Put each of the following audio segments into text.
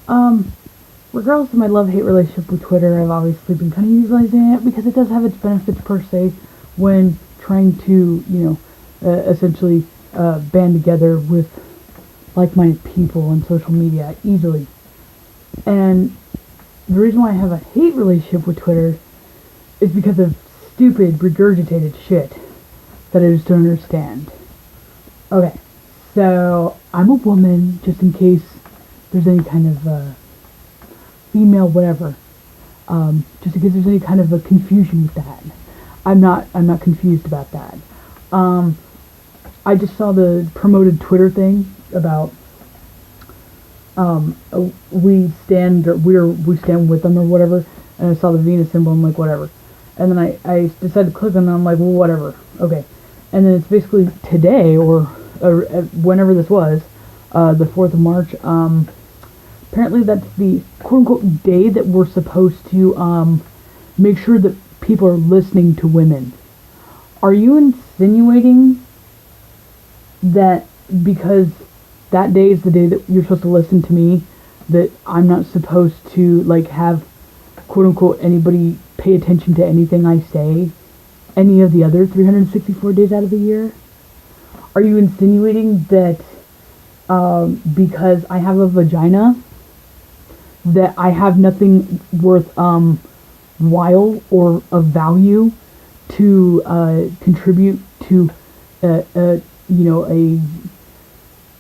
Um, Regardless of my love-hate relationship with Twitter, I've obviously been kind of utilizing it because it does have its benefits per se when trying to, essentially band together with like-minded people on social media easily. And the reason why I have a hate relationship with Twitter is because of stupid, regurgitated shit that I just don't understand. Okay, so I'm a woman, just in case there's any kind of female whatever. Just in case there's any kind of a confusion with that. I'm not confused about that. I just saw the promoted Twitter thing about we stand with them or whatever, and I saw the Venus symbol. I'm like, whatever, and then I decided to click on it. And I'm like, well, whatever, okay, and then it's basically today or whenever this was, the 4th of March. Apparently that's the quote unquote day that we're supposed to make sure that people are listening to women. Are you insinuating that because that day is the day that you're supposed to listen to me, that I'm not supposed to like have quote unquote anybody pay attention to anything I say any of the other 364 days out of the year? Are you insinuating that because I have a vagina that I have nothing worth while or of value to contribute to a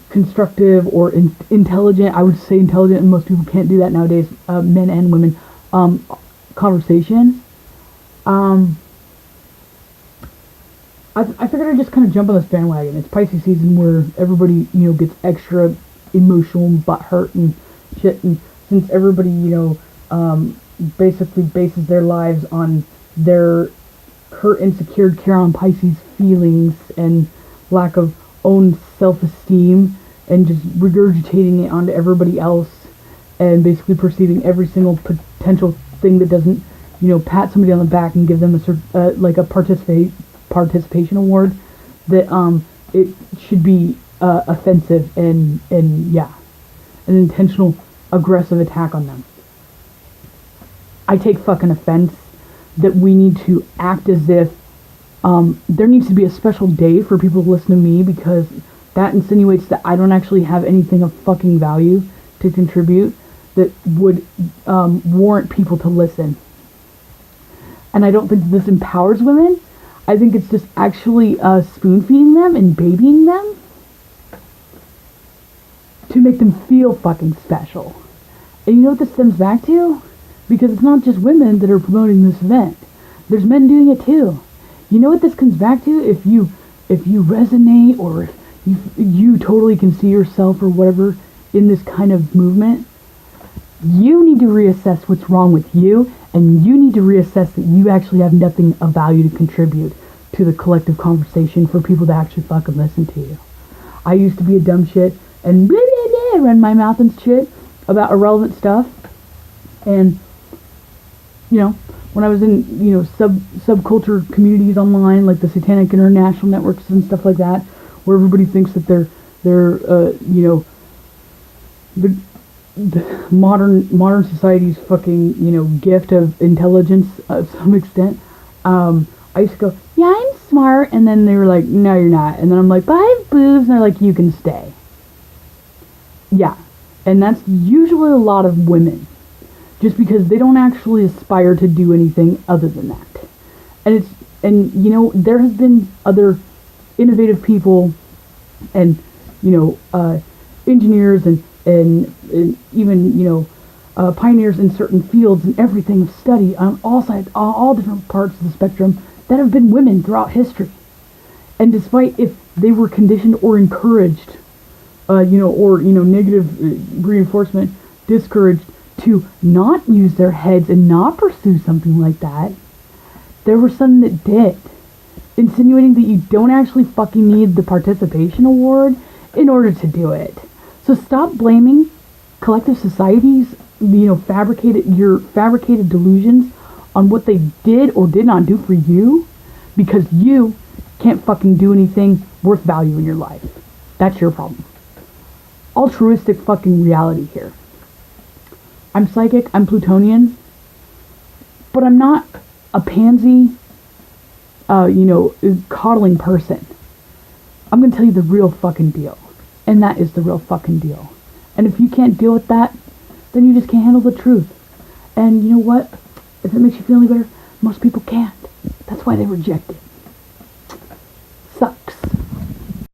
constructive or intelligent, I would say intelligent, and most people can't do that nowadays, men and women, conversation? I figured I'd just kind of jump on this bandwagon. It's Pisces season where everybody, gets extra emotional and butthurt and shit, and since everybody, basically bases their lives on their hurt, insecure Chiron Pisces feelings and lack of own self-esteem and just regurgitating it onto everybody else and basically perceiving every single potential thing that doesn't, pat somebody on the back and give them a participation award, that it should be offensive and yeah, an intentional aggressive attack on them. I take fucking offense that we need to act as if there needs to be a special day for people to listen to me, because that insinuates that I don't actually have anything of fucking value to contribute that would warrant people to listen. And I don't think this empowers women. I think it's just actually spoon-feeding them and babying them to make them feel fucking special. And you know what this stems back to? Because it's not just women that are promoting this event. There's men doing it too. You know what this comes back to? If you resonate, or if you totally can see yourself or whatever in this kind of movement, you need to reassess what's wrong with you, and you need to reassess that you actually have nothing of value to contribute to the collective conversation for people to actually fucking listen to you. I used to be a dumb shit and blah, blah, blah, run my mouth and shit about irrelevant stuff. And, when I was in, subculture communities online, like the Satanic International networks and stuff like that, where everybody thinks that they're the modern society's fucking, gift of intelligence of some extent. I used to go, yeah, I'm smart, and then they were like, no, you're not. And then I'm like, but I have boobs, and they're like, you can stay. Yeah, and that's usually a lot of women, just because they don't actually aspire to do anything other than that. And there has been other innovative people and, engineers and even, pioneers in certain fields and everything of study on all sides, all different parts of the spectrum, that have been women throughout history. And despite if they were conditioned or encouraged, negative reinforcement, discouraged to not use their heads and not pursue something like that, there were some that did, insinuating that you don't actually fucking need the participation award in order to do it. So stop blaming collective societies, fabricated delusions on what they did or did not do for you, because you can't fucking do anything worth value in your life. That's your problem. Altruistic fucking reality here. I'm psychic, I'm Plutonian, but I'm not a pansy, coddling person. I'm gonna tell you the real fucking deal. And that is the real fucking deal. And if you can't deal with that, then you just can't handle the truth. And you know what? If it makes you feel any better, most people can't. That's why they reject it.